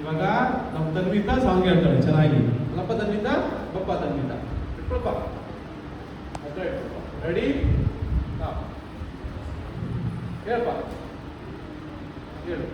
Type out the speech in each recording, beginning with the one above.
ಇವಾಗ ನಮ್ಮ ತನ್ವಿತಾ ಸಾಂಗ್ ಹೇಳ್ತಾಳೆ ಚೆನ್ನಾಗಿ. ಅಲ್ಲಪ್ಪ ತನ್ವಿತಾ, ಬಪ್ಪ ತನ್ವಿತಾ, ಇಟ್ಕೊಳಪ್ಪ. ರೆಡಿ? ಹೇಳಪ್ಪ, ಹೇಳು.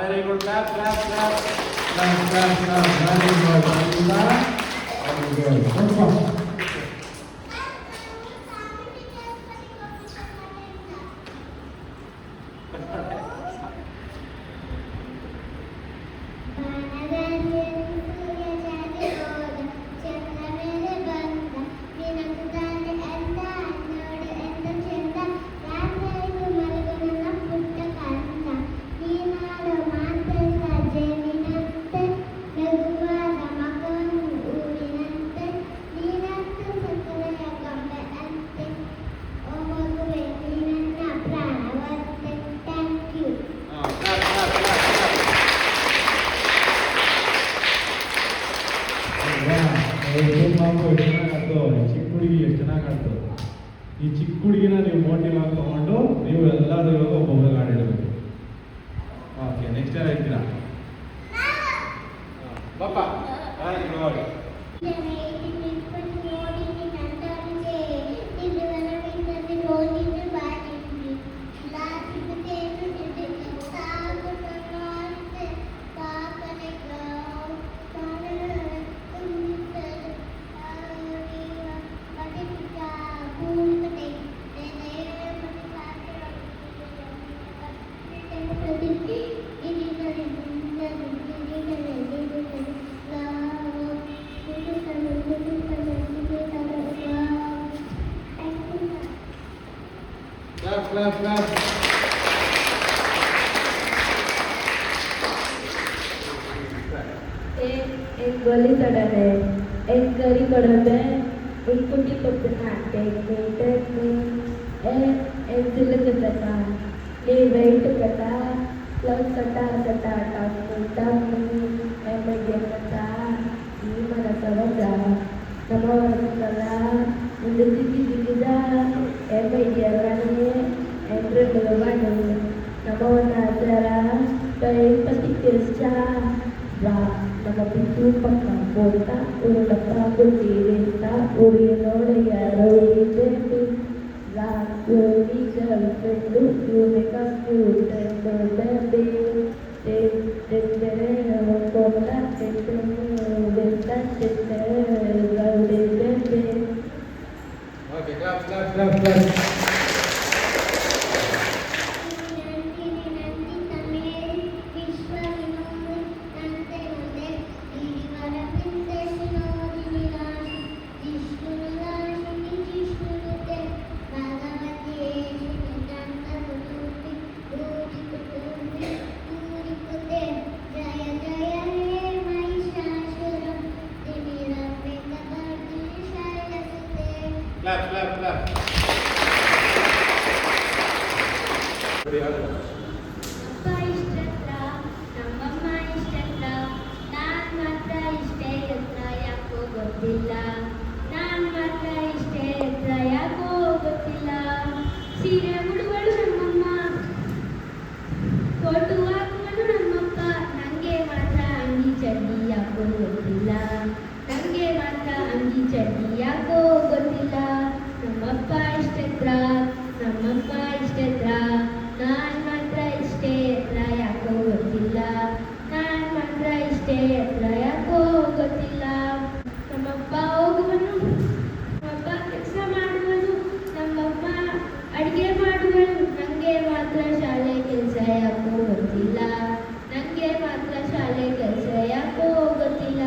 Very good. Clap, clap, clap. Clap, clap, clap. Very good. Very good. Very good. ಚಿಕ್ಕ ಹುಡುಗಿ ಎಷ್ಟು ಚೆನ್ನಾಗಿ ಆಡ್ತದೆ. ಈ ಚಿಕ್ಕ ಹುಡುಗಿನ ನೀವು ಮೋಟಿವ್ ಆಗಿ ತಗೊಂಡು ನೀವು ಎಲ್ಲರೂ ಇವಾಗ ಒಬ್ಬೊಬ್ಬರಿಗೆ ಆಡಿಡಬೇಕು. ಓಕೆ, ನೆಕ್ಸ್ಟ್ ಯಾರು ಹೇಳ್ತೀರಾ? ಪಾಪ clap, clap. एक गली सड़क है, एक गली सड़क है, एक कुटी पत्ता, एक वेट एक जिले कटा, ये वेट कटा, प्लस कटा कटा टाप कटा, मैं बजे कटा, ये मरा सवजा, नमों कला, मुझे दिखिदा, मैं बजे रानी Entre belakang nama nazara baik pati kerja nama pintu pakam kota urut prabu dirita urianoda yaro itu la uri jalpendu yumeka kutendo baby tendere kota tendere benta tendere laude baby. Okay, clap. Clap. ಅಪ್ಪ ಇಷ್ಟಲ್ಲ, ನಮ್ಮಮ್ಮ ಇಷ್ಟಲ್ಲ, ನಾನ್ ಮಾತ್ರ ಇಷ್ಟೇ ಎತ್ರ ಯಾಕೋ ಗೊತ್ತಿಲ್ಲ, ನಾನ್ ಮಾತ್ರ ಇಷ್ಟೇ ಎತ್ರ ಯಾಕೋ ಗೊತ್ತಿಲ್ಲ. ಸೀರೆ ಉಡುವಳು ನಮ್ಮಮ್ಮ, ಕೋಟು ಹಾಕುವನು ನಮ್ಮಪ್ಪ, ನಂಗೆ ಮಾತ್ರ ಅಂಗಿ ಚಡ್ಡಿ ಯಾಕೋ ಗೊತ್ತಿಲ್ಲ, ನಂಗೆ ಮಾತ್ರ ಅಂಗಿ ಚಡ್ಡಿ ಯಾಕೋ ಗೊತ್ತಿಲ್ಲ. ನಮ್ಮಪ್ಪ ಇಷ್ಟೆತ್ರ, ನಮ್ಮಪ್ಪ ಇಷ್ಟೆತ್ರ, ನಾನ್ ಮಾತ್ರ ಇಷ್ಟೇ ಎತ್ರ ಯಾಕೋ ಗೊತ್ತಿಲ್ಲ, ನಾನ್ ಮಾತ್ರ ಇಷ್ಟೇ ಎತ್ರ ಯಾಕೋ ಗೊತ್ತಿಲ್ಲ. ನಮ್ಮಪ್ಪ ಹೋಗುವನು, ನಮ್ಮಪ್ಪ ಕೆಲಸ ಮಾಡುವನು, ನಮ್ಮಮ್ಮ ಅಡಿಗೆ ಮಾಡುವನು, ನಂಗೆ ಮಾತ್ರ ಶಾಲೆ ಕೆಲಸ ಯಾಕೋ ಗೊತ್ತಿಲ್ಲ, ನಂಗೆ ಮಾತ್ರ ಶಾಲೆ ಕೆಲಸ ಯಾಕೋ ಗೊತ್ತಿಲ್ಲ.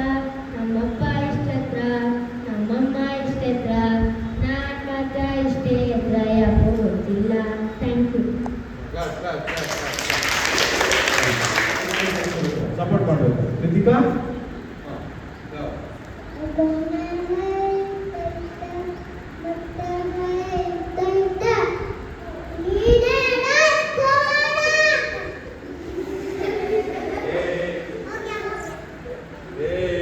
ನಮ್ಮಪ್ಪ ಇಷ್ಟೆತ್ರ, ನಮ್ಮಮ್ಮ ಇಷ್ಟೆತ್ರ, ನಾನ್ ಮಾತ್ರ ಇಷ್ಟೇ ಎತ್ರ ಯಾಕೋ ಗೊತ್ತಿಲ್ಲ. Thank you. ಸಪೋರ್ಟ್ ಮಾಡಬೇಕು. ಕೃತಿಕಾ ಏ